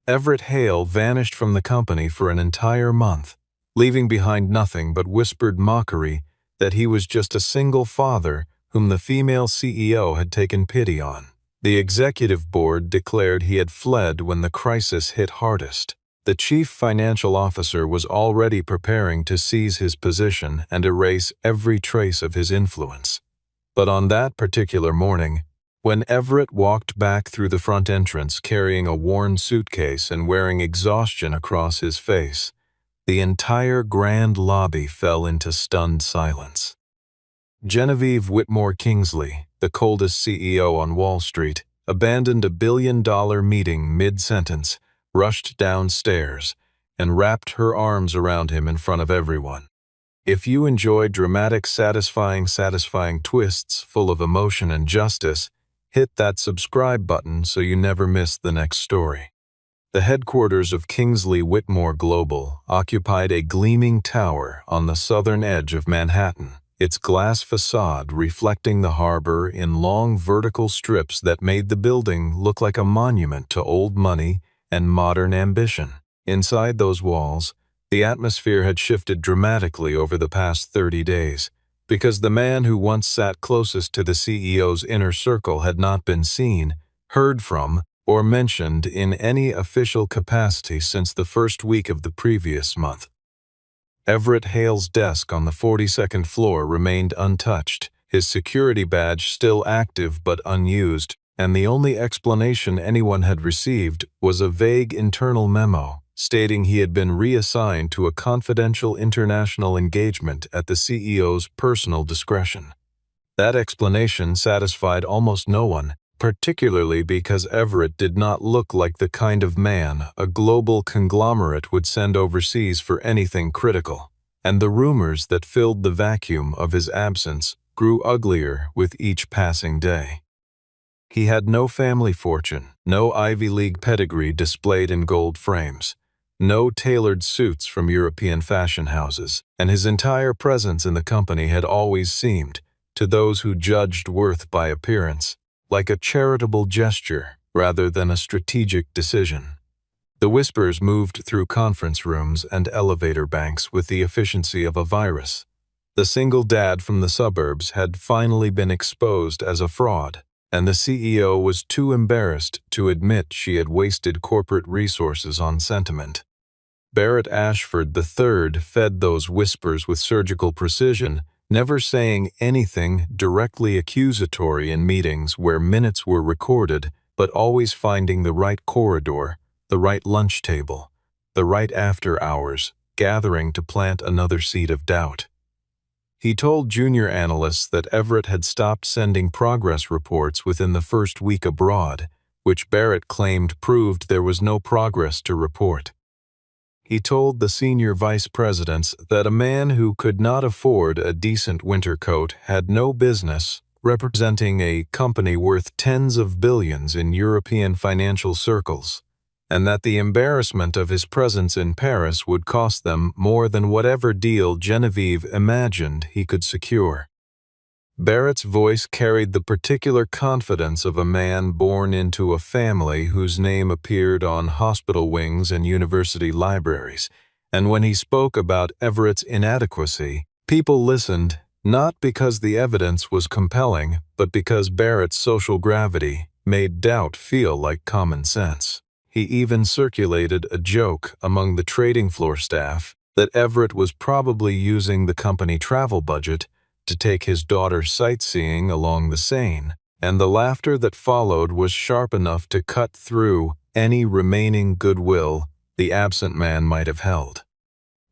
Everett Hale vanished from the company for an entire month, leaving behind nothing but whispered mockery that he was just a single father whom the female CEO had taken pity on. The executive board declared he had fled when the crisis hit hardest. The chief financial officer was already preparing to seize his position and erase every trace of his influence. But on that particular morning, when Everett walked back through the front entrance carrying a worn suitcase and wearing exhaustion across his face, the entire grand lobby fell into stunned silence. Genevieve Whitmore Kingsley, the coldest CEO on Wall Street, abandoned a billion-dollar meeting mid-sentence, rushed downstairs, and wrapped her arms around him in front of everyone. If you enjoy dramatic, satisfying twists full of emotion and justice, hit that subscribe button so you never miss the next story. The headquarters of Kingsley Whitmore Global occupied a gleaming tower on the southern edge of Manhattan, its glass facade reflecting the harbor in long vertical strips that made the building look like a monument to old money and modern ambition. Inside those walls, the atmosphere had shifted dramatically over the past 30 days, because the man who once sat closest to the CEO's inner circle had not been seen, heard from, or mentioned in any official capacity since the first week of the previous month. Everett Hale's desk on the 42nd floor remained untouched, his security badge still active but unused, and the only explanation anyone had received was a vague internal memo stating he had been reassigned to a confidential international engagement at the CEO's personal discretion. That explanation satisfied almost no one, particularly because Everett did not look like the kind of man a global conglomerate would send overseas for anything critical, and the rumors that filled the vacuum of his absence grew uglier with each passing day. He had no family fortune, no Ivy League pedigree displayed in gold frames, no tailored suits from European fashion houses, and his entire presence in the company had always seemed, to those who judged worth by appearance, like a charitable gesture rather than a strategic decision. The whispers moved through conference rooms and elevator banks with the efficiency of a virus. The single dad from the suburbs had finally been exposed as a fraud, and the CEO was too embarrassed to admit she had wasted corporate resources on sentiment. Barrett Ashford III fed those whispers with surgical precision, never saying anything directly accusatory in meetings where minutes were recorded, but always finding the right corridor, the right lunch table, the right after-hours gathering to plant another seed of doubt. He told junior analysts that Everett had stopped sending progress reports within the first week abroad, which Barrett claimed proved there was no progress to report. He told the senior vice presidents that a man who could not afford a decent winter coat had no business representing a company worth tens of billions in European financial circles, and that the embarrassment of his presence in Paris would cost them more than whatever deal Genevieve imagined he could secure. Barrett's voice carried the particular confidence of a man born into a family whose name appeared on hospital wings and university libraries, and when he spoke about Everett's inadequacy, people listened not because the evidence was compelling, but because Barrett's social gravity made doubt feel like common sense. He even circulated a joke among the trading floor staff that Everett was probably using the company travel budget to take his daughter sightseeing along the Seine, and the laughter that followed was sharp enough to cut through any remaining goodwill the absent man might have held.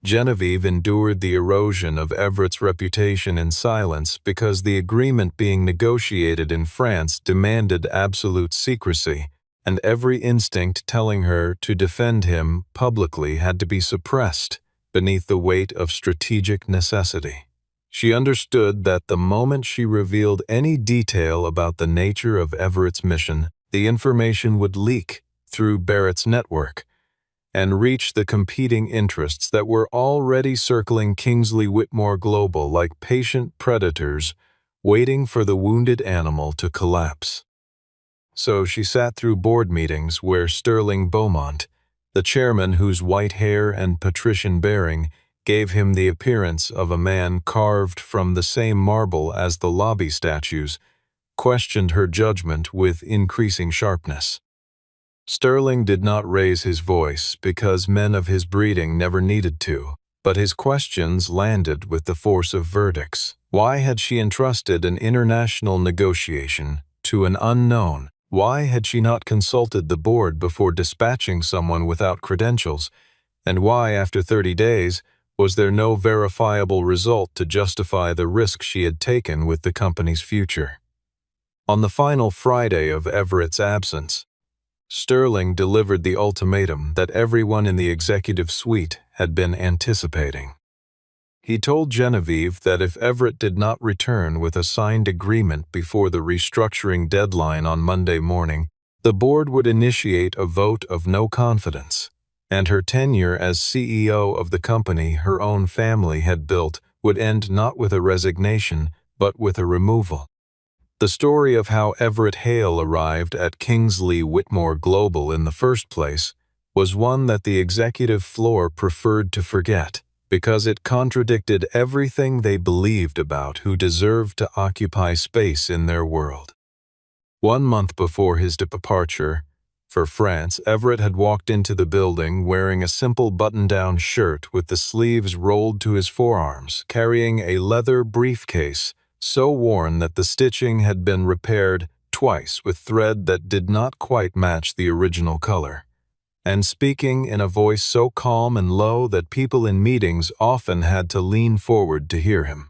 Genevieve endured the erosion of Everett's reputation in silence because the agreement being negotiated in France demanded absolute secrecy, and every instinct telling her to defend him publicly had to be suppressed beneath the weight of strategic necessity. She understood that the moment she revealed any detail about the nature of Everett's mission, the information would leak through Barrett's network and reach the competing interests that were already circling Kingsley Whitmore Global like patient predators waiting for the wounded animal to collapse. So she sat through board meetings where Sterling Beaumont, the chairman, whose white hair and patrician bearing gave him the appearance of a man carved from the same marble as the lobby statues, questioned her judgment with increasing sharpness. Sterling did not raise his voice because men of his breeding never needed to, but his questions landed with the force of verdicts. Why had she entrusted an international negotiation to an unknown? Why had she not consulted the board before dispatching someone without credentials? And why, after 30 days, was there no verifiable result to justify the risk she had taken with the company's future? On the final Friday of Everett's absence, Sterling delivered the ultimatum that everyone in the executive suite had been anticipating. He told Genevieve that if Everett did not return with a signed agreement before the restructuring deadline on Monday morning, the board would initiate a vote of no confidence, and her tenure as CEO of the company her own family had built would end not with a resignation, but with a removal. The story of how Everett Hale arrived at Kingsley Whitmore Global in the first place was one that the executive floor preferred to forget, because it contradicted everything they believed about who deserved to occupy space in their world. 1 month before his departure for France, Everett had walked into the building wearing a simple button-down shirt with the sleeves rolled to his forearms, carrying a leather briefcase so worn that the stitching had been repaired twice with thread that did not quite match the original color, and speaking in a voice so calm and low that people in meetings often had to lean forward to hear him.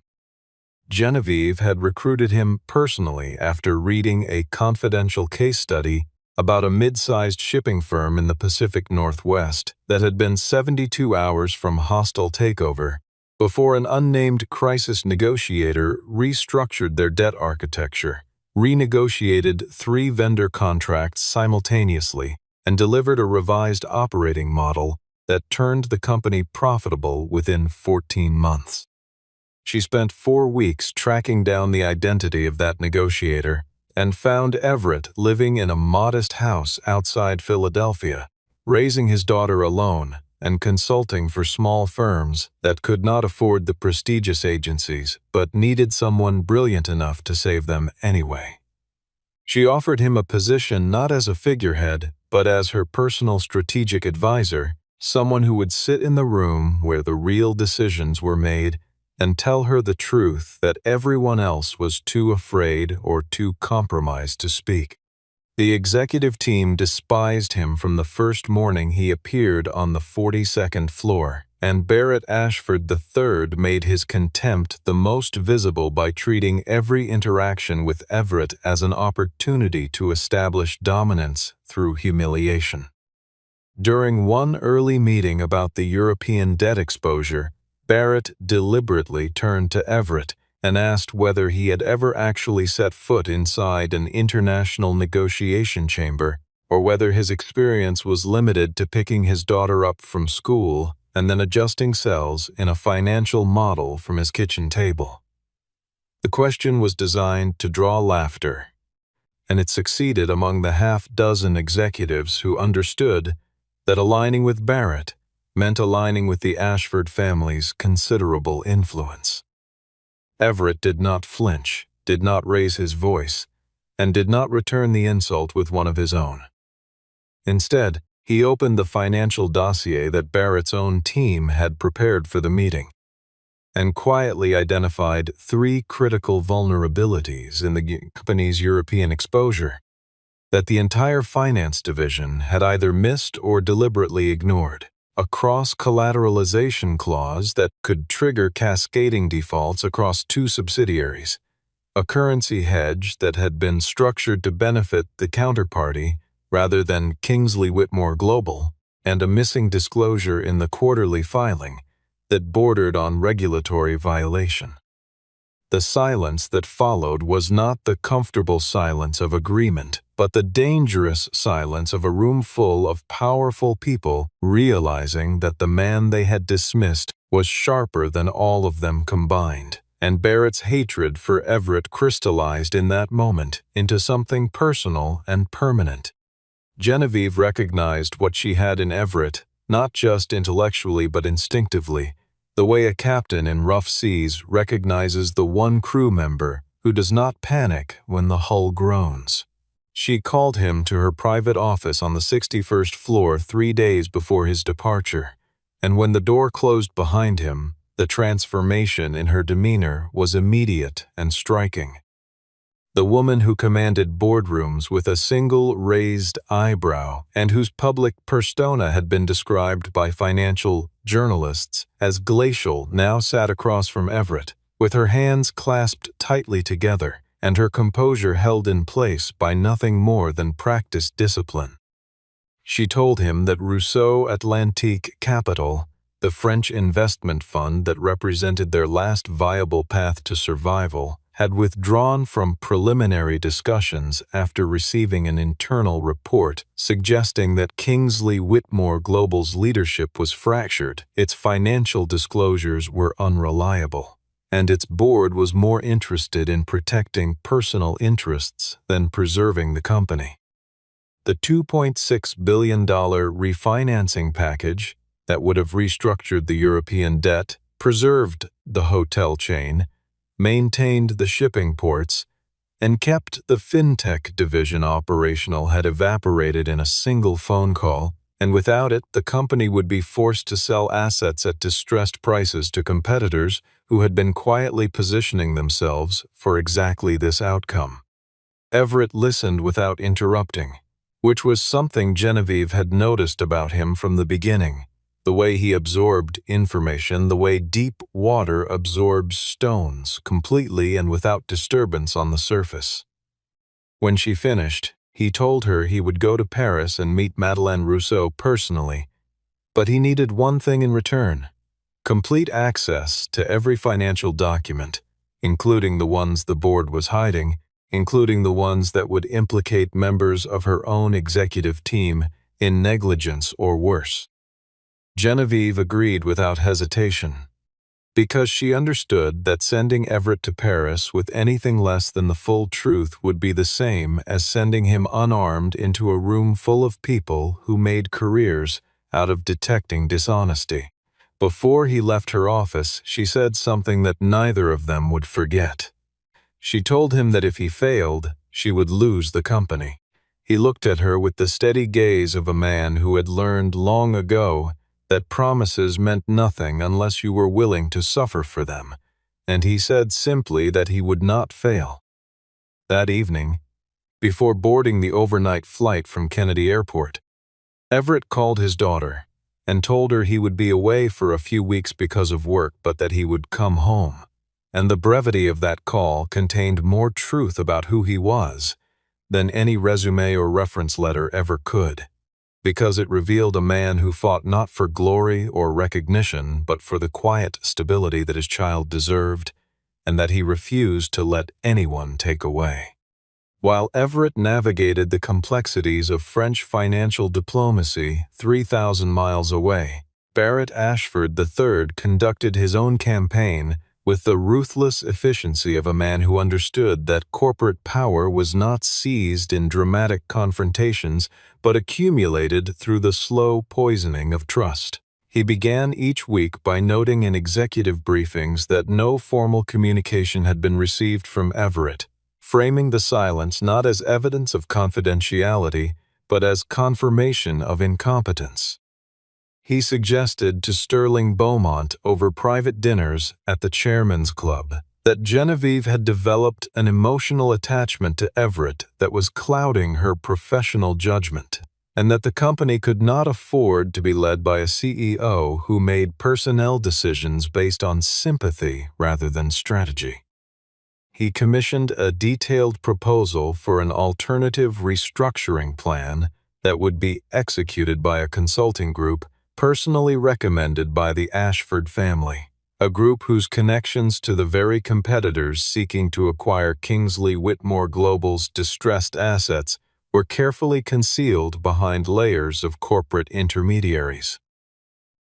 Genevieve had recruited him personally after reading a confidential case study about a mid-sized shipping firm in the Pacific Northwest that had been 72 hours from hostile takeover before an unnamed crisis negotiator restructured their debt architecture, renegotiated 3 vendor contracts simultaneously, and delivered a revised operating model that turned the company profitable within 14 months. She spent 4 weeks tracking down the identity of that negotiator and found Everett living in a modest house outside Philadelphia, raising his daughter alone and consulting for small firms that could not afford the prestigious agencies but needed someone brilliant enough to save them anyway. She offered him a position not as a figurehead, but as her personal strategic advisor, someone who would sit in the room where the real decisions were made and tell her the truth that everyone else was too afraid or too compromised to speak. The executive team despised him from the first morning he appeared on the 42nd floor, and Barrett Ashford III made his contempt the most visible by treating every interaction with Everett as an opportunity to establish dominance through humiliation. During one early meeting about the European debt exposure, Barrett deliberately turned to Everett and asked whether he had ever actually set foot inside an international negotiation chamber, or whether his experience was limited to picking his daughter up from school and then adjusting cells in a financial model from his kitchen table. The question was designed to draw laughter, and it succeeded among the half-dozen executives who understood that aligning with Barrett meant aligning with the Ashford family's considerable influence. Everett did not flinch, did not raise his voice, and did not return the insult with one of his own. Instead, he opened the financial dossier that Barrett's own team had prepared for the meeting, and quietly identified 3 critical vulnerabilities in the company's European exposure that the entire finance division had either missed or deliberately ignored. A cross-collateralization clause that could trigger cascading defaults across 2 subsidiaries, a currency hedge that had been structured to benefit the counterparty rather than Kingsley Whitmore Global, and a missing disclosure in the quarterly filing that bordered on regulatory violation. The silence that followed was not the comfortable silence of agreement, but the dangerous silence of a room full of powerful people realizing that the man they had dismissed was sharper than all of them combined, and Barrett's hatred for Everett crystallized in that moment into something personal and permanent. Genevieve recognized what she had in Everett, not just intellectually but instinctively, the way a captain in rough seas recognizes the one crew member who does not panic when the hull groans. She called him to her private office on the 61st floor 3 days before his departure, and when the door closed behind him, the transformation in her demeanor was immediate and striking. The woman who commanded boardrooms with a single raised eyebrow and whose public persona had been described by financial journalists as glacial now sat across from Everett, with her hands clasped tightly together and her composure held in place by nothing more than practiced discipline. She told him that Rousseau Atlantique Capital, the French investment fund that represented their last viable path to survival, had withdrawn from preliminary discussions after receiving an internal report suggesting that Kingsley Whitmore Global's leadership was fractured, its financial disclosures were unreliable, and its board was more interested in protecting personal interests than preserving the company. The $2.6 billion refinancing package that would have restructured the European debt, preserved the hotel chain, maintained the shipping ports, and kept the fintech division operational had evaporated in a single phone call, and without it the company would be forced to sell assets at distressed prices to competitors who had been quietly positioning themselves for exactly this outcome. Everett listened without interrupting, which was something Genevieve had noticed about him from the beginning. The way he absorbed information, the way deep water absorbs stones completely and without disturbance on the surface. When she finished, he told her he would go to Paris and meet Madeleine Rousseau personally, but he needed one thing in return: complete access to every financial document, including the ones the board was hiding, including the ones that would implicate members of her own executive team in negligence or worse. Genevieve agreed without hesitation, because she understood that sending Everett to Paris with anything less than the full truth would be the same as sending him unarmed into a room full of people who made careers out of detecting dishonesty. Before he left her office, she said something that neither of them would forget. She told him that if he failed, she would lose the company. He looked at her with the steady gaze of a man who had learned long ago that promises meant nothing unless you were willing to suffer for them, and he said simply that he would not fail. That evening, before boarding the overnight flight from Kennedy Airport, Everett called his daughter and told her he would be away for a few weeks because of work, but that he would come home. And the brevity of that call contained more truth about who he was than any resume or reference letter ever could, because it revealed a man who fought not for glory or recognition but for the quiet stability that his child deserved and that he refused to let anyone take away. While Everett navigated the complexities of French financial diplomacy 3,000 miles away, Barrett Ashford III conducted his own campaign with the ruthless efficiency of a man who understood that corporate power was not seized in dramatic confrontations but accumulated through the slow poisoning of trust. He began each week by noting in executive briefings that no formal communication had been received from Everett, framing the silence not as evidence of confidentiality but as confirmation of incompetence. He suggested to Sterling Beaumont over private dinners at the Chairman's Club that Genevieve had developed an emotional attachment to Everett that was clouding her professional judgment, and that the company could not afford to be led by a CEO who made personnel decisions based on sympathy rather than strategy. He commissioned a detailed proposal for an alternative restructuring plan that would be executed by a consulting group personally recommended by the Ashford family, a group whose connections to the very competitors seeking to acquire Kingsley Whitmore Global's distressed assets were carefully concealed behind layers of corporate intermediaries.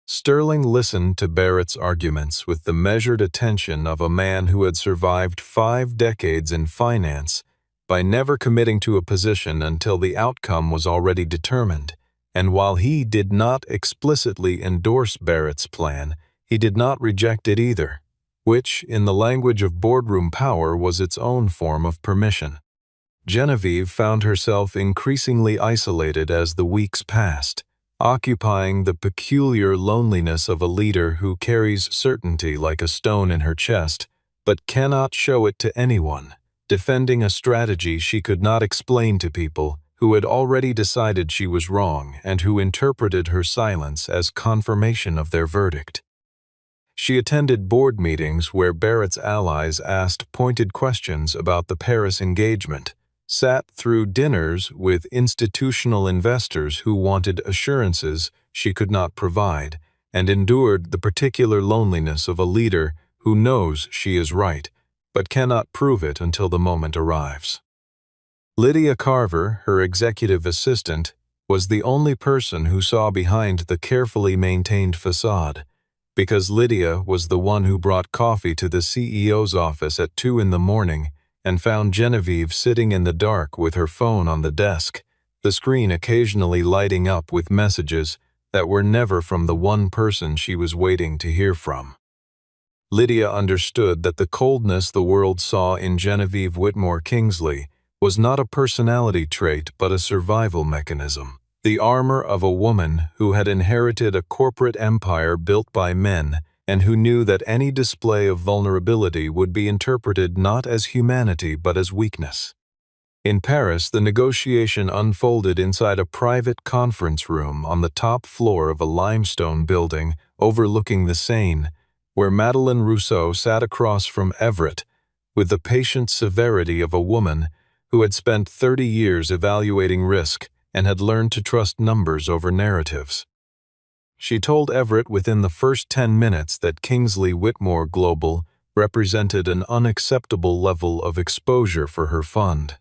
Sterling listened to Barrett's arguments with the measured attention of a man who had survived 5 decades in finance by never committing to a position until the outcome was already determined, and while he did not explicitly endorse Barrett's plan, he did not reject it either, which, in the language of boardroom power, was its own form of permission. Genevieve found herself increasingly isolated as the weeks passed, occupying the peculiar loneliness of a leader who carries certainty like a stone in her chest, but cannot show it to anyone, defending a strategy she could not explain to people who had already decided she was wrong and who interpreted her silence as confirmation of their verdict. She attended board meetings where Barrett's allies asked pointed questions about the Paris engagement, sat through dinners with institutional investors who wanted assurances she could not provide, and endured the particular loneliness of a leader who knows she is right, but cannot prove it until the moment arrives. Lydia Carver, her executive assistant, was the only person who saw behind the carefully maintained facade, because Lydia was the one who brought coffee to the CEO's office at 2 in the morning and found Genevieve sitting in the dark with her phone on the desk, the screen occasionally lighting up with messages that were never from the one person she was waiting to hear from. Lydia understood that the coldness the world saw in Genevieve Whitmore Kingsley was not a personality trait but a survival mechanism, the armor of a woman who had inherited a corporate empire built by men and who knew that any display of vulnerability would be interpreted not as humanity but as weakness. In Paris, the negotiation unfolded inside a private conference room on the top floor of a limestone building overlooking the Seine, where Madeleine Rousseau sat across from Everett with the patient severity of a woman who had spent 30 years evaluating risk and had learned to trust numbers over narratives. She told Everett within the first 10 minutes that Kingsley Whitmore Global represented an unacceptable level of exposure for her fund.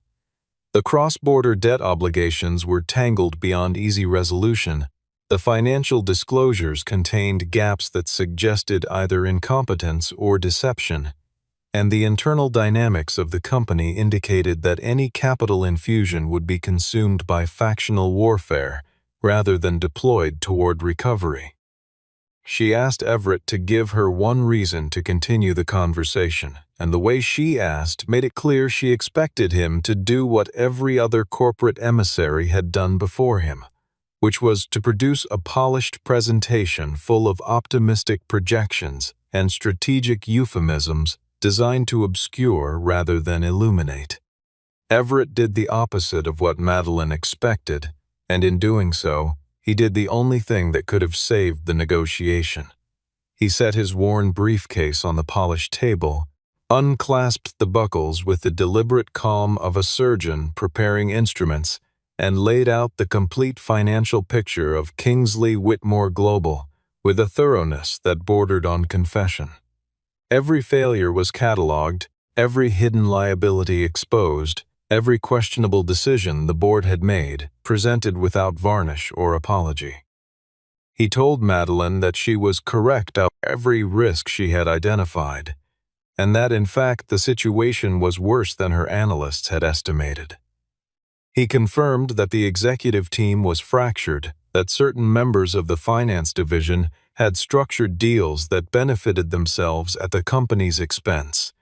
The cross-border debt obligations were tangled beyond easy resolution. The financial disclosures contained gaps that suggested either incompetence or deception, and the internal dynamics of the company indicated that any capital infusion would be consumed by factional warfare rather than deployed toward recovery. She asked Everett to give her one reason to continue the conversation, and the way she asked made it clear she expected him to do what every other corporate emissary had done before him, which was to produce a polished presentation full of optimistic projections and strategic euphemisms designed to obscure rather than illuminate. Everett did the opposite of what Madeleine expected, and in doing so, he did the only thing that could have saved the negotiation. He set his worn briefcase on the polished table, unclasped the buckles with the deliberate calm of a surgeon preparing instruments, and laid out the complete financial picture of Kingsley Whitmore Global with a thoroughness that bordered on confession. Every failure was catalogued, every hidden liability exposed, every questionable decision the board had made presented without varnish or apology. He told Madeleine that she was correct about every risk she had identified, and that in fact the situation was worse than her analysts had estimated. He confirmed that the executive team was fractured, that certain members of the finance division had structured deals that benefited themselves at the company's expense,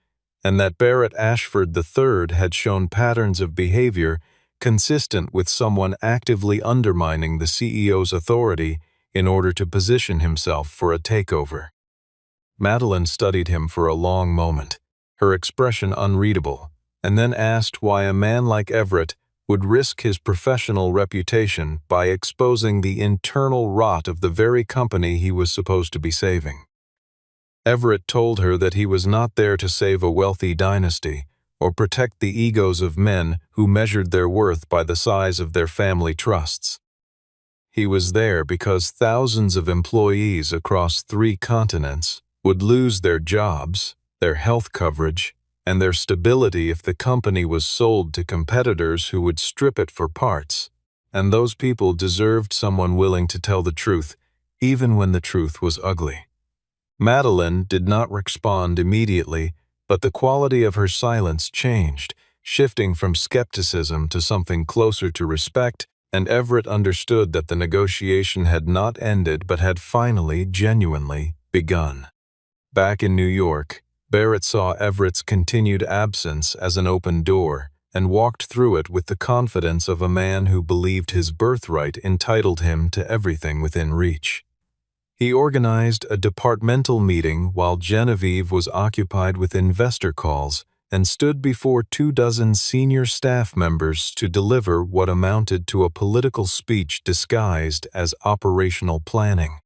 and that Barrett Ashford III had shown patterns of behavior consistent with someone actively undermining the CEO's authority in order to position himself for a takeover. Madeleine studied him for a long moment, her expression unreadable, and then asked why a man like Everett would risk his professional reputation by exposing the internal rot of the very company he was supposed to be saving. Everett told her that he was not there to save a wealthy dynasty or protect the egos of men who measured their worth by the size of their family trusts. He was there because thousands of employees across 3 continents would lose their jobs, their health coverage, and their stability if the company was sold to competitors who would strip it for parts, and those people deserved someone willing to tell the truth, even when the truth was ugly. Madeleine did not respond immediately, but the quality of her silence changed. shifting from skepticism to something closer to respect, and Everett understood that the negotiation had not ended but had finally, genuinely begun. Back in New York, Barrett saw Everett's continued absence as an open door and walked through it with the confidence of a man who believed his birthright entitled him to everything within reach. He organized a departmental meeting while Genevieve was occupied with investor calls and stood before 24 senior staff members to deliver what amounted to a political speech disguised as operational planning.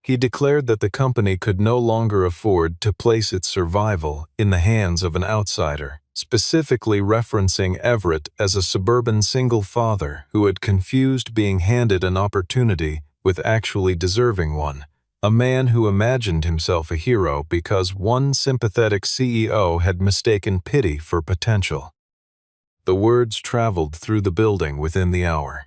He declared that the company could no longer afford to place its survival in the hands of an outsider, specifically referencing Everett as a suburban single father who had confused being handed an opportunity with actually deserving one, a man who imagined himself a hero because one sympathetic CEO had mistaken pity for potential. The words traveled through the building within the hour,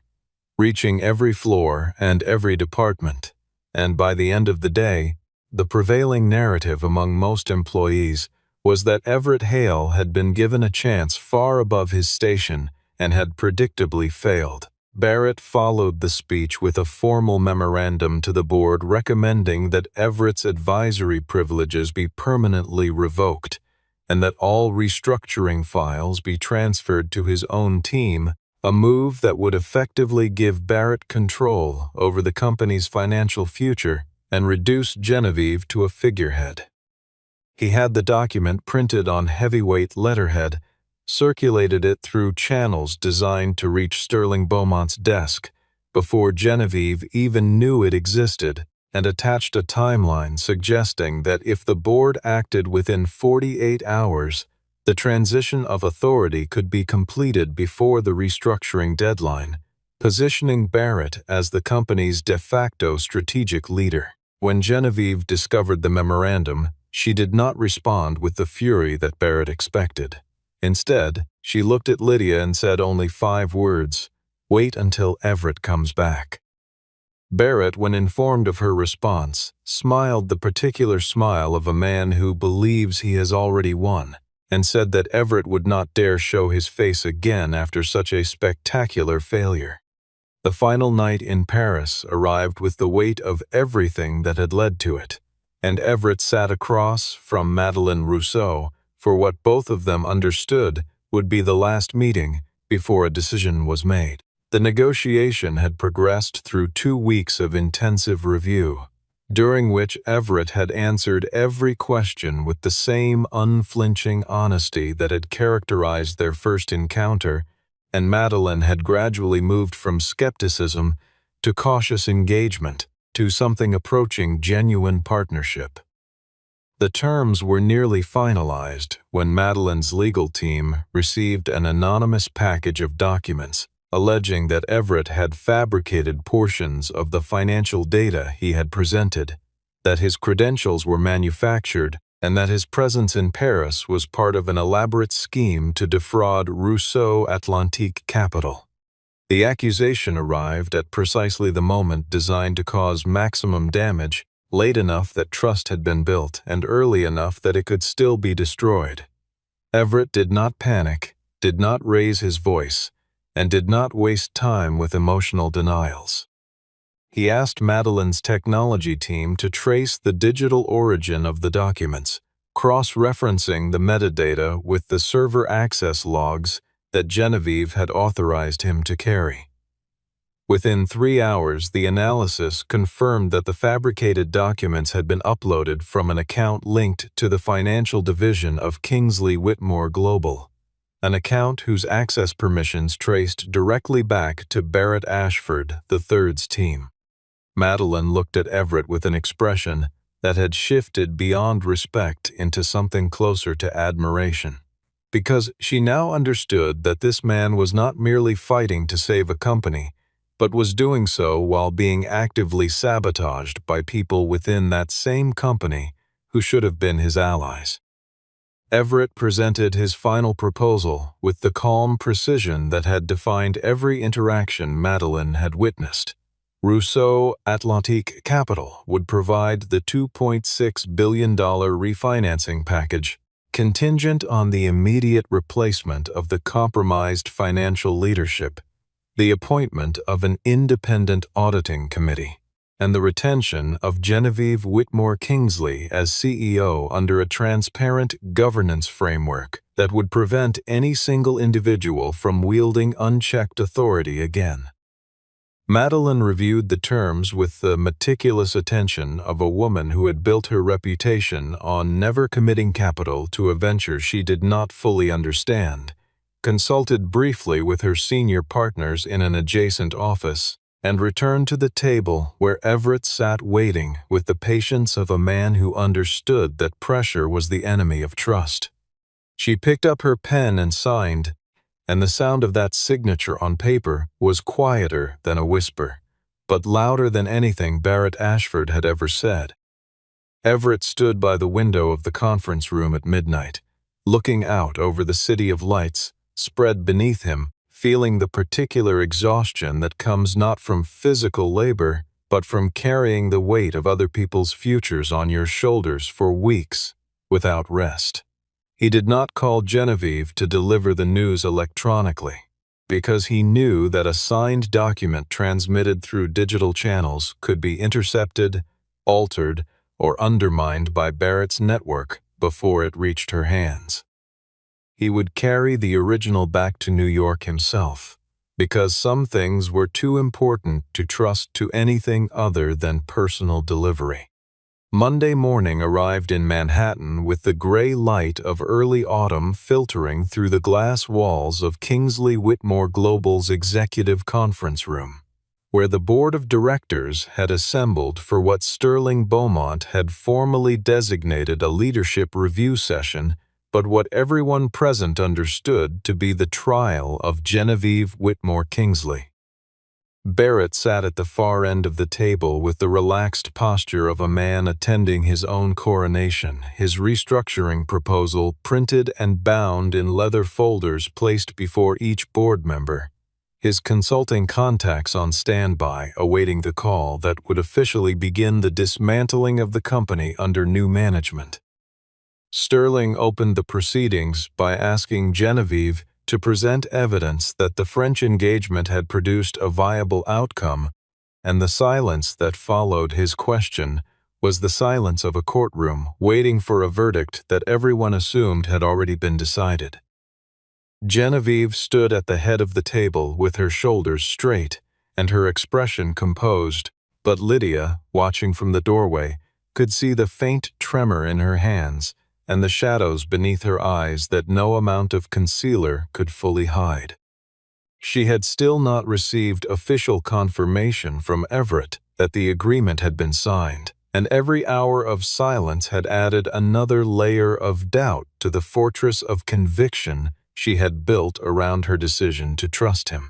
reaching every floor and every department, and by the end of the day, the prevailing narrative among most employees was that Everett Hale had been given a chance far above his station and had predictably failed. Barrett followed the speech with a formal memorandum to the board recommending that Everett's advisory privileges be permanently revoked and that all restructuring files be transferred to his own team, a move that would effectively give Barrett control over the company's financial future and reduce Genevieve to a figurehead. He had the document printed on heavyweight letterhead, circulated it through channels designed to reach Sterling Beaumont's desk before Genevieve even knew it existed, and attached a timeline suggesting that if the board acted within 48 hours, the transition of authority could be completed before the restructuring deadline, positioning Barrett as the company's de facto strategic leader. When Genevieve discovered the memorandum, she did not respond with the fury that Barrett expected. Instead, she looked at Lydia and said only 5 words, "Wait until Everett comes back." Barrett, when informed of her response, smiled the particular smile of a man who believes he has already won, and said that Everett would not dare show his face again after such a spectacular failure. The final night in Paris arrived with the weight of everything that had led to it, and Everett sat across from Madeleine Rousseau for what both of them understood would be the last meeting before a decision was made. The negotiation had progressed through 2 weeks of intensive review, during which Everett had answered every question with the same unflinching honesty that had characterized their first encounter, and Madeleine had gradually moved from skepticism to cautious engagement to something approaching genuine partnership. The terms were nearly finalized when Madeleine's legal team received an anonymous package of documents alleging that Everett had fabricated portions of the financial data he had presented, that his credentials were manufactured, and that his presence in Paris was part of an elaborate scheme to defraud Rousseau Atlantique Capital. The accusation arrived at precisely the moment designed to cause maximum damage, late enough that trust had been built and early enough that it could still be destroyed. Everett did not panic, did not raise his voice, and did not waste time with emotional denials. He asked Madeleine's technology team to trace the digital origin of the documents, cross-referencing the metadata with the server access logs that Genevieve had authorized him to carry. Within 3 hours, the analysis confirmed that the fabricated documents had been uploaded from an account linked to the financial division of Kingsley Whitmore Global, an account whose access permissions traced directly back to Barrett Ashford III's team. Madeleine looked at Everett with an expression that had shifted beyond respect into something closer to admiration, because she now understood that this man was not merely fighting to save a company, but was doing so while being actively sabotaged by people within that same company who should have been his allies. Everett presented his final proposal with the calm precision that had defined every interaction Madeleine had witnessed. Rousseau Atlantique Capital would provide the $2.6 billion refinancing package, contingent on the immediate replacement of the compromised financial leadership, the appointment of an independent auditing committee, and the retention of Genevieve Whitmore Kingsley as CEO under a transparent governance framework that would prevent any single individual from wielding unchecked authority again. Madeline reviewed the terms with the meticulous attention of a woman who had built her reputation on never committing capital to a venture she did not fully understand, consulted briefly with her senior partners in an adjacent office, and returned to the table where Everett sat waiting with the patience of a man who understood that pressure was the enemy of trust. She picked up her pen and signed, and the sound of that signature on paper was quieter than a whisper, but louder than anything Barrett Ashford had ever said. Everett stood by the window of the conference room at midnight, looking out over the city of lights spread beneath him, feeling the particular exhaustion that comes not from physical labor, but from carrying the weight of other people's futures on your shoulders for weeks without rest. He did not call Genevieve to deliver the news electronically, because he knew that a signed document transmitted through digital channels could be intercepted, altered, or undermined by Barrett's network before it reached her hands. He would carry the original back to New York himself, because some things were too important to trust to anything other than personal delivery. Monday morning arrived in Manhattan with the gray light of early autumn filtering through the glass walls of Kingsley Whitmore Global's executive conference room, where the board of directors had assembled for what Sterling Beaumont had formally designated a leadership review session, but what everyone present understood to be the trial of Genevieve Whitmore Kingsley. Barrett sat at the far end of the table with the relaxed posture of a man attending his own coronation, his restructuring proposal printed and bound in leather folders placed before each board member, his consulting contacts on standby awaiting the call that would officially begin the dismantling of the company under new management. Sterling opened the proceedings by asking Genevieve to present evidence that the French engagement had produced a viable outcome, and the silence that followed his question was the silence of a courtroom waiting for a verdict that everyone assumed had already been decided. Genevieve stood at the head of the table with her shoulders straight and her expression composed, but Lydia, watching from the doorway, could see the faint tremor in her hands and the shadows beneath her eyes that no amount of concealer could fully hide. She had still not received official confirmation from Everett that the agreement had been signed, and every hour of silence had added another layer of doubt to the fortress of conviction she had built around her decision to trust him.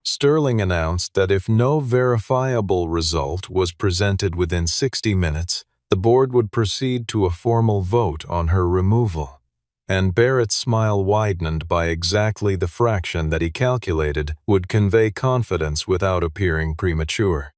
Sterling announced that if no verifiable result was presented within 60 minutes, the board would proceed to a formal vote on her removal, and Barrett's smile widened by exactly the fraction that he calculated would convey confidence without appearing premature.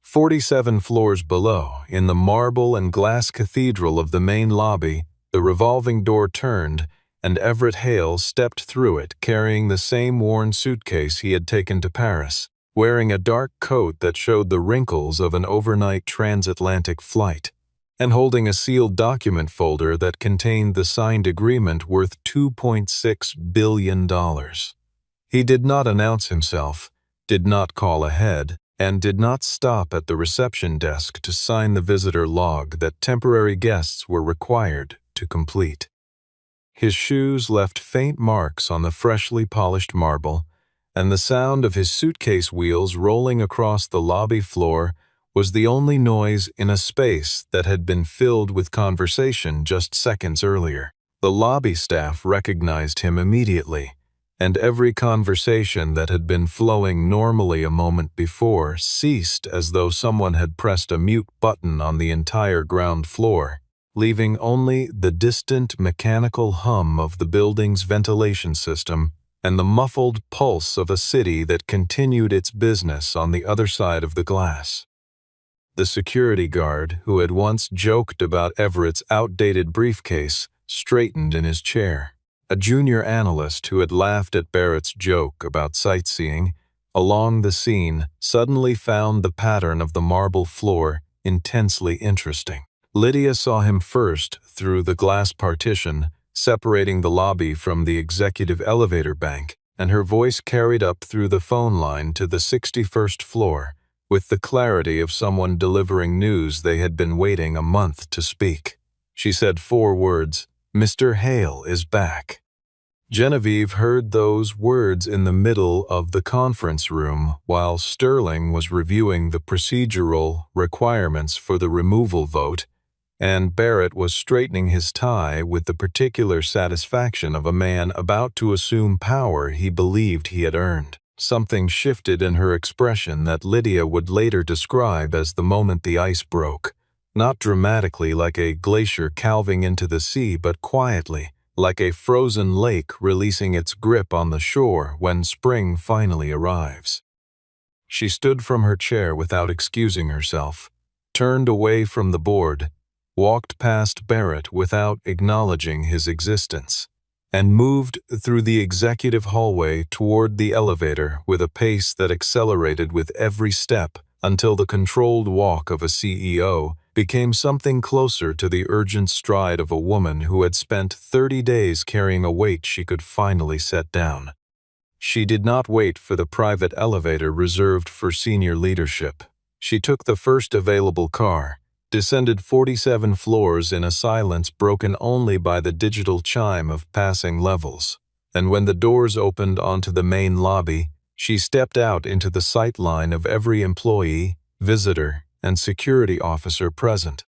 47 floors below, in the marble and glass cathedral of the main lobby, the revolving door turned, and Everett Hale stepped through it carrying the same worn suitcase he had taken to Paris, wearing a dark coat that showed the wrinkles of an overnight transatlantic flight, and holding a sealed document folder that contained the signed agreement worth $2.6 billion. He did not announce himself, did not call ahead, and did not stop at the reception desk to sign the visitor log that temporary guests were required to complete. His shoes left faint marks on the freshly polished marble, and the sound of his suitcase wheels rolling across the lobby floor was the only noise in a space that had been filled with conversation just seconds earlier. The lobby staff recognized him immediately, and every conversation that had been flowing normally a moment before ceased as though someone had pressed a mute button on the entire ground floor, leaving only the distant mechanical hum of the building's ventilation system and the muffled pulse of a city that continued its business on the other side of the glass. The security guard, who had once joked about Everett's outdated briefcase, straightened in his chair. A junior analyst who had laughed at Barrett's joke about sightseeing along the scene suddenly found the pattern of the marble floor intensely interesting. Lydia saw him first through the glass partition separating the lobby from the executive elevator bank, and her voice carried up through the phone line to the 61st floor with the clarity of someone delivering news they had been waiting a month to speak. She said 4 words, "Mr. Hale is back." Genevieve heard those words in the middle of the conference room while Sterling was reviewing the procedural requirements for the removal vote, and Barrett was straightening his tie with the particular satisfaction of a man about to assume power he believed he had earned. Something shifted in her expression that Lydia would later describe as the moment the ice broke, not dramatically like a glacier calving into the sea, but quietly, like a frozen lake releasing its grip on the shore when spring finally arrives. She stood from her chair without excusing herself, turned away from the board, walked past Barrett without acknowledging his existence, and moved through the executive hallway toward the elevator with a pace that accelerated with every step until the controlled walk of a CEO became something closer to the urgent stride of a woman who had spent 30 days carrying a weight she could finally set down. She did not wait for the private elevator reserved for senior leadership. She took the first available car, descended 47 floors in a silence broken only by the digital chime of passing levels, and when the doors opened onto the main lobby, she stepped out into the sight line of every employee, visitor, and security officer present.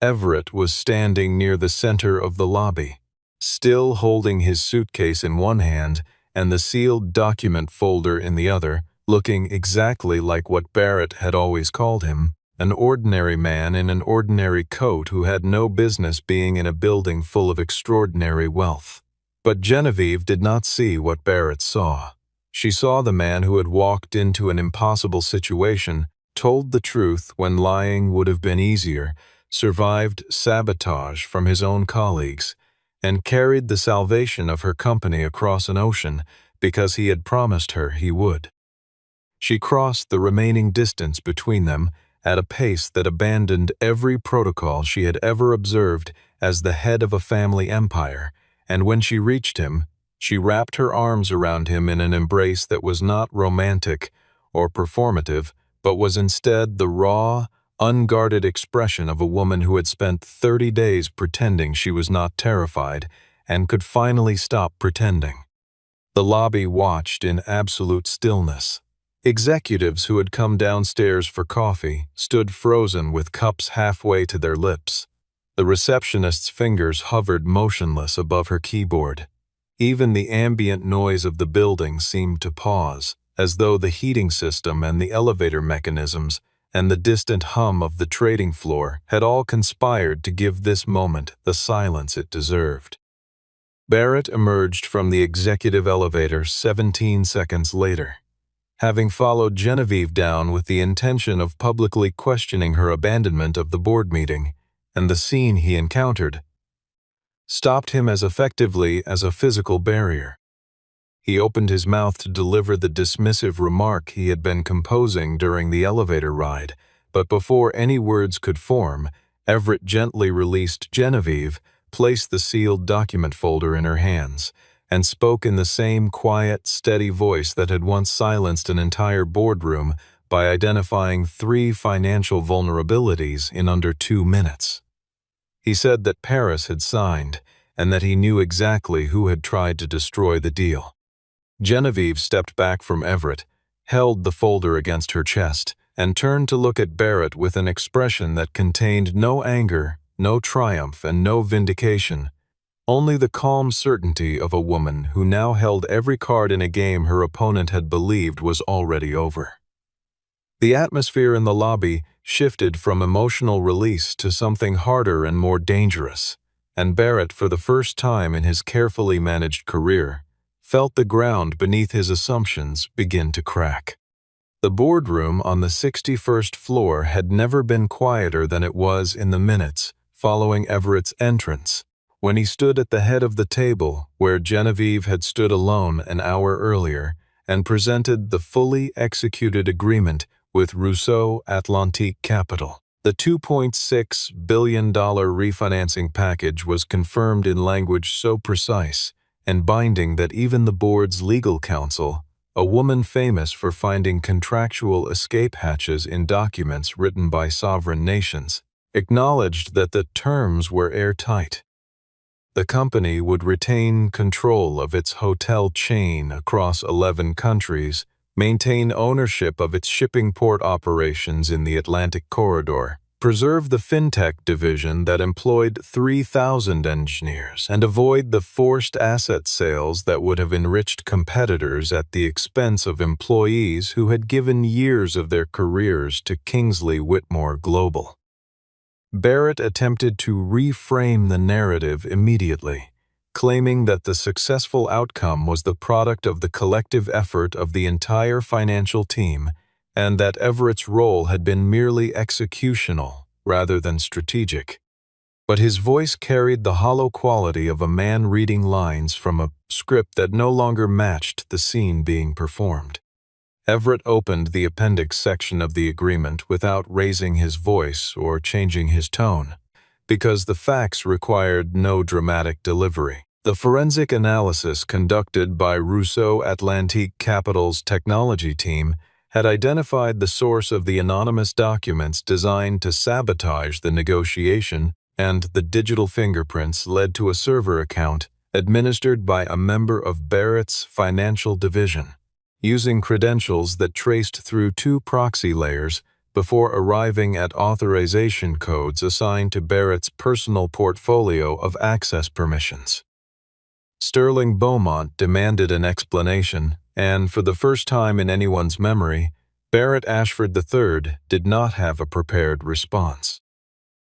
Everett was standing near the center of the lobby, still holding his suitcase in one hand and the sealed document folder in the other, looking exactly like what Barrett had always called him, an ordinary man in an ordinary coat who had no business being in a building full of extraordinary wealth. But Genevieve did not see what Barrett saw. She saw the man who had walked into an impossible situation, told the truth when lying would have been easier, survived sabotage from his own colleagues, and carried the salvation of her company across an ocean because he had promised her he would. She crossed the remaining distance between them at a pace that abandoned every protocol she had ever observed as the head of a family empire, and when she reached him, she wrapped her arms around him in an embrace that was not romantic or performative, but was instead the raw, unguarded expression of a woman who had spent 30 days pretending she was not terrified and could finally stop pretending. The lobby watched in absolute stillness. Executives who had come downstairs for coffee stood frozen with cups halfway to their lips. The receptionist's fingers hovered motionless above her keyboard. Even the ambient noise of the building seemed to pause, as though the heating system and the elevator mechanisms and the distant hum of the trading floor had all conspired to give this moment the silence it deserved. Barrett emerged from the executive elevator 17 seconds later, having followed Genevieve down with the intention of publicly questioning her abandonment of the board meeting, and the scene he encountered stopped him as effectively as a physical barrier. He opened his mouth to deliver the dismissive remark he had been composing during the elevator ride, but before any words could form, Everett gently released Genevieve, placed the sealed document folder in her hands, and spoke in the same quiet, steady voice that had once silenced an entire boardroom by identifying 3 financial vulnerabilities in under 2 minutes. He said that Paris had signed, and that he knew exactly who had tried to destroy the deal. Genevieve stepped back from Everett, held the folder against her chest, and turned to look at Barrett with an expression that contained no anger, no triumph, and no vindication, only the calm certainty of a woman who now held every card in a game her opponent had believed was already over. The atmosphere in the lobby shifted from emotional release to something harder and more dangerous, and Barrett, for the first time in his carefully managed career, felt the ground beneath his assumptions begin to crack. The boardroom on the 61st floor had never been quieter than it was in the minutes following Everett's entrance, When he stood at the head of the table, where Genevieve had stood alone an hour earlier, and presented the fully executed agreement with Rousseau Atlantique Capital, the $2.6 billion refinancing package was confirmed in language so precise and binding that even the board's legal counsel, a woman famous for finding contractual escape hatches in documents written by sovereign nations, acknowledged that the terms were airtight. The company would retain control of its hotel chain across 11 countries, maintain ownership of its shipping port operations in the Atlantic Corridor, preserve the fintech division that employed 3,000 engineers, and avoid the forced asset sales that would have enriched competitors at the expense of employees who had given years of their careers to Kingsley Whitmore Global. Barrett attempted to reframe the narrative immediately, claiming that the successful outcome was the product of the collective effort of the entire financial team and that Everett's role had been merely executional rather than strategic. But his voice carried the hollow quality of a man reading lines from a script that no longer matched the scene being performed. Everett opened the appendix section of the agreement without raising his voice or changing his tone, because the facts required no dramatic delivery. The forensic analysis conducted by Rousseau Atlantique Capital's technology team had identified the source of the anonymous documents designed to sabotage the negotiation, and the digital fingerprints led to a server account administered by a member of Barrett's financial division, using credentials that traced through 2 proxy layers before arriving at authorization codes assigned to Barrett's personal portfolio of access permissions. Sterling Beaumont demanded an explanation, and for the first time in anyone's memory, Barrett Ashford III did not have a prepared response.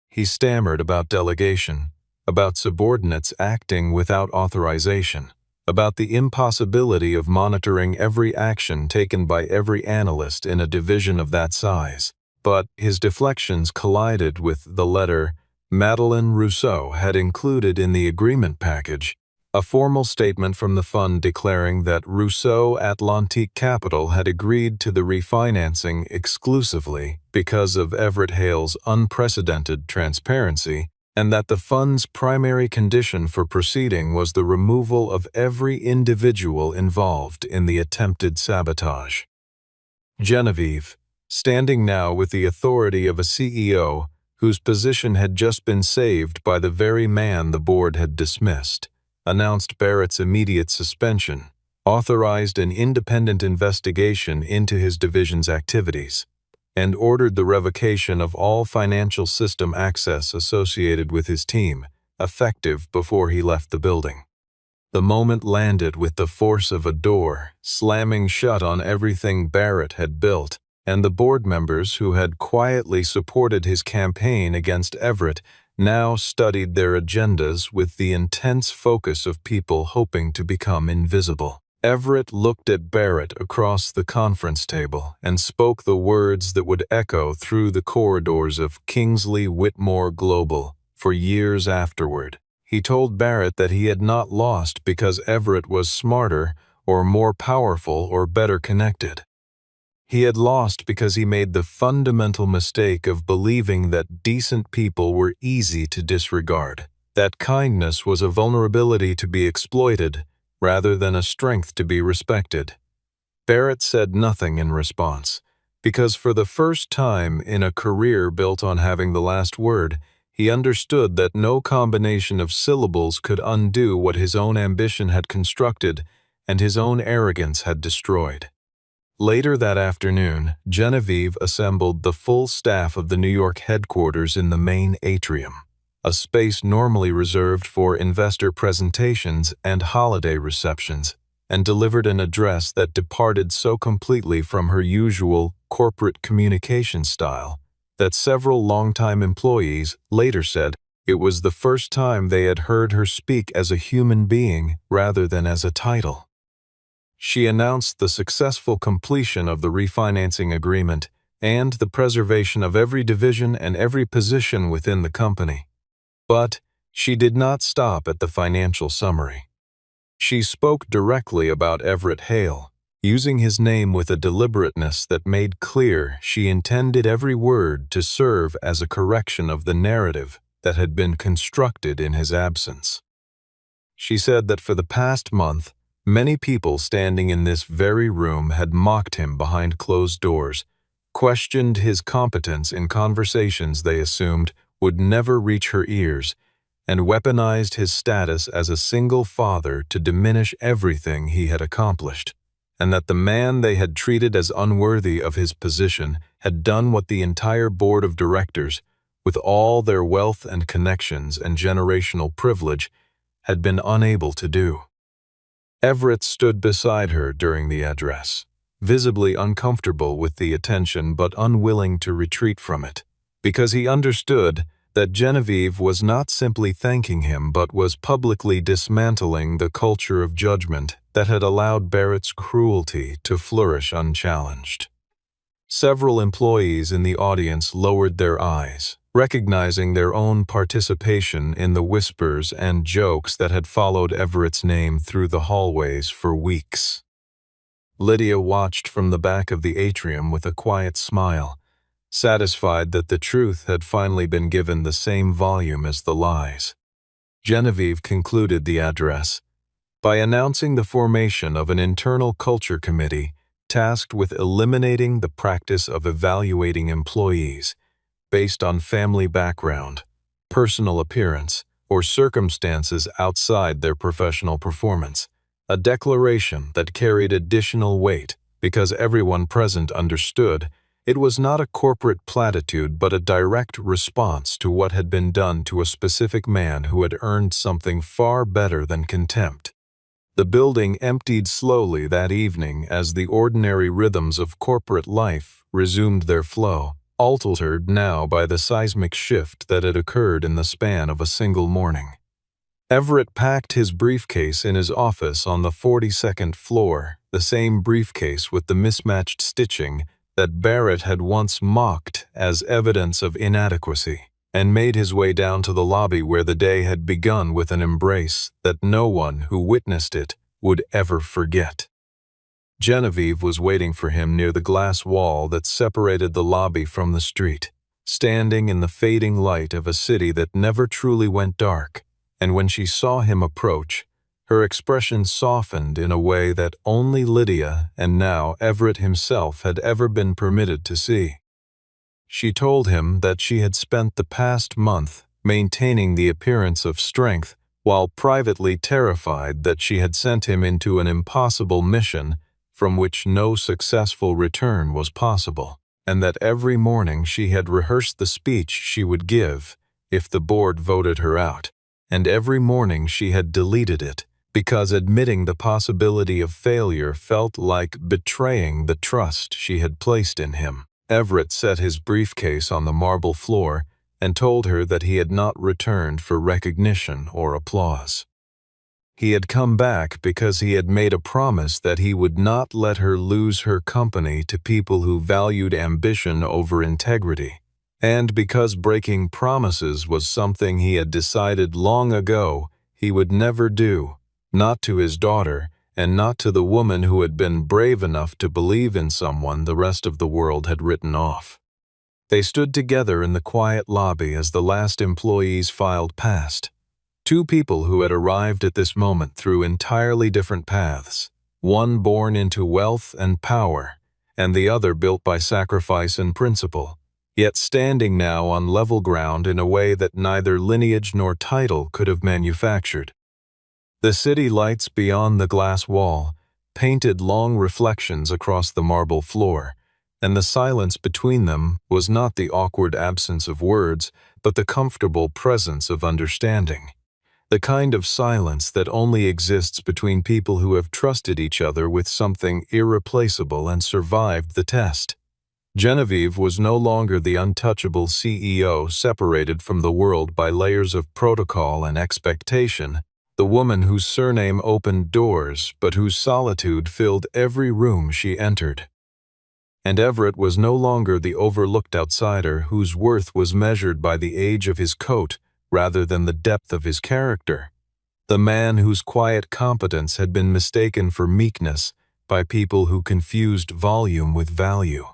He stammered about delegation, about subordinates acting without authorization, about the impossibility of monitoring every action taken by every analyst in a division of that size. But his deflections collided with the letter Madeleine Rousseau had included in the agreement package, a formal statement from the fund declaring that Rousseau Atlantique Capital had agreed to the refinancing exclusively because of Everett Hale's unprecedented transparency, and that the fund's primary condition for proceeding was the removal of every individual involved in the attempted sabotage. Genevieve, standing now with the authority of a CEO whose position had just been saved by the very man the board had dismissed, announced Barrett's immediate suspension, authorized an independent investigation into his division's activities, and ordered the revocation of all financial system access associated with his team, effective before he left the building. The moment landed with the force of a door, slamming shut on everything Barrett had built, and the board members who had quietly supported his campaign against Everett now studied their agendas with the intense focus of people hoping to become invisible. Everett looked at Barrett across the conference table and spoke the words that would echo through the corridors of Kingsley Whitmore Global for years afterward. He told Barrett that he had not lost because Everett was smarter or more powerful or better connected. He had lost because he made the fundamental mistake of believing that decent people were easy to disregard, that kindness was a vulnerability to be exploited rather than a strength to be respected. Barrett said nothing in response, because for the first time in a career built on having the last word, he understood that no combination of syllables could undo what his own ambition had constructed and his own arrogance had destroyed. Later that afternoon, Genevieve assembled the full staff of the New York headquarters in the main atrium, a space normally reserved for investor presentations and holiday receptions, and delivered an address that departed so completely from her usual corporate communication style that several longtime employees later said it was the first time they had heard her speak as a human being rather than as a title. She announced the successful completion of the refinancing agreement and the preservation of every division and every position within the company. But, She did not stop at the financial summary. She spoke directly about Everett Hale, using his name with a deliberateness that made clear she intended every word to serve as a correction of the narrative that had been constructed in his absence. She said that for the past month, many people standing in this very room had mocked him behind closed doors, questioned his competence in conversations they assumed would never reach her ears, and weaponized his status as a single father to diminish everything he had accomplished, and that the man they had treated as unworthy of his position had done what the entire board of directors, with all their wealth and connections and generational privilege, had been unable to do. Everett stood beside her during the address, visibly uncomfortable with the attention but unwilling to retreat from it, because he understood that Genevieve was not simply thanking him but was publicly dismantling the culture of judgment that had allowed Barrett's cruelty to flourish unchallenged. Several employees in the audience lowered their eyes, recognizing their own participation in the whispers and jokes that had followed Everett's name through the hallways for weeks. Lydia watched from the back of the atrium with a quiet smile, satisfied that the truth had finally been given the same volume as the lies. Genevieve concluded the address by announcing the formation of an internal culture committee tasked with eliminating the practice of evaluating employees based on family background, personal appearance, or circumstances outside their professional performance, a declaration that carried additional weight because everyone present understood it was not a corporate platitude but a direct response to what had been done to a specific man who had earned something far better than contempt. The building emptied slowly that evening as the ordinary rhythms of corporate life resumed their flow, altered now by the seismic shift that had occurred in the span of a single morning. Everett packed his briefcase in his office on the 42nd floor, the same briefcase with the mismatched stitching that Barrett had once mocked as evidence of inadequacy, and made his way down to the lobby where the day had begun with an embrace that no one who witnessed it would ever forget. Genevieve was waiting for him near the glass wall that separated the lobby from the street, standing in the fading light of a city that never truly went dark, and when she saw him approach, her expression softened in a way that only Lydia and now Everett himself had ever been permitted to see. She told him that she had spent the past month maintaining the appearance of strength while privately terrified that she had sent him into an impossible mission from which no successful return was possible, and that every morning she had rehearsed the speech she would give if the board voted her out, and every morning she had deleted it because admitting the possibility of failure felt like betraying the trust she had placed in him. Everett set his briefcase on the marble floor and told her that he had not returned for recognition or applause. He had come back because he had made a promise that he would not let her lose her company to people who valued ambition over integrity, and because breaking promises was something he had decided long ago he would never do, not to his daughter, and not to the woman who had been brave enough to believe in someone the rest of the world had written off. They stood together in the quiet lobby as the last employees filed past. Two people who had arrived at this moment through entirely different paths, one born into wealth and power, and the other built by sacrifice and principle, yet standing now on level ground in a way that neither lineage nor title could have manufactured. The city lights beyond the glass wall painted long reflections across the marble floor, and the silence between them was not the awkward absence of words, but the comfortable presence of understanding. The kind of silence that only exists between people who have trusted each other with something irreplaceable and survived the test. Genevieve was no longer the untouchable CEO separated from the world by layers of protocol and expectation, the woman whose surname opened doors but whose solitude filled every room she entered. And Everett was no longer the overlooked outsider whose worth was measured by the age of his coat rather than the depth of his character. The man whose quiet competence had been mistaken for meekness by people who confused volume with value.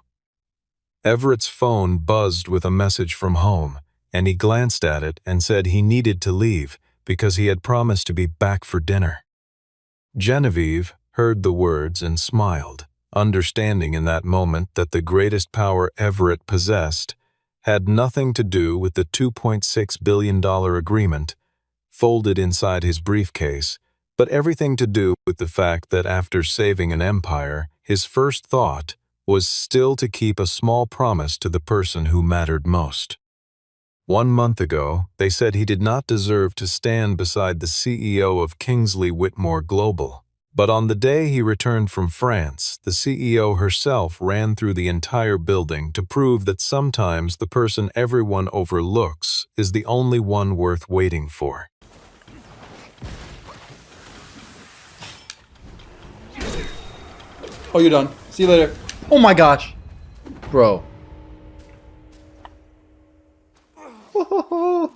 Everett's phone buzzed with a message from home, and he glanced at it and said he needed to leave because he had promised to be back for dinner. Genevieve heard the words and smiled, understanding in that moment that the greatest power Everett possessed had nothing to do with the $2.6 billion agreement folded inside his briefcase, but everything to do with the fact that after saving an empire, his first thought was still to keep a small promise to the person who mattered most. 1 month ago, they said he did not deserve to stand beside the CEO of Kingsley Whitmore Global. But on the day he returned from France, the CEO herself ran through the entire building to prove that sometimes the person everyone overlooks is the only one worth waiting for. Oh, you're done. See you later. Oh my gosh. Bro.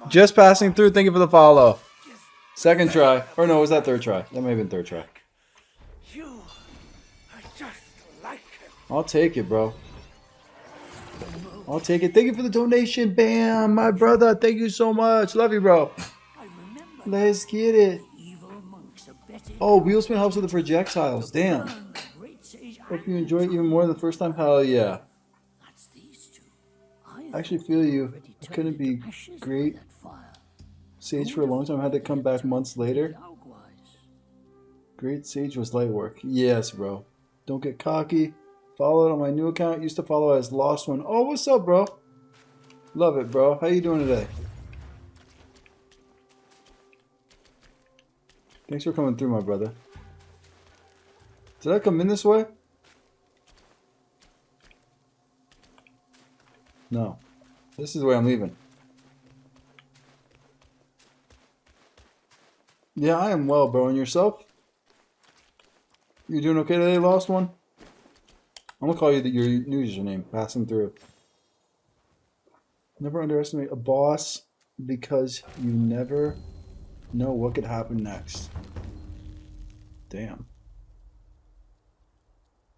Just passing through. Thank you for the follow. Second try. Or no, was that third try? That may have been third try. I'll take it, bro. I'll take it. Thank you for the donation. Bam, my brother. Thank you so much. Love you, bro. Let's get it. Oh, Wheelspin helps with the projectiles. Damn. Hope you enjoy it even more than the first time. Hell yeah. I actually feel you. I couldn't be great Sage for a long time. I had to come back months later. Great Sage was light work. Yes, bro. Don't get cocky. Follow it on my new account. Used to follow as Lost One. Oh, what's up, bro? Love it, bro. How you doing today? Thanks for coming through, my brother. Did I come in this way? No. This is the way I'm leaving. Yeah, I am well, bro. And yourself? You doing okay today, Lost One? I'm gonna call you your new username. Passing through. Never underestimate a boss because you never know what could happen next. Damn.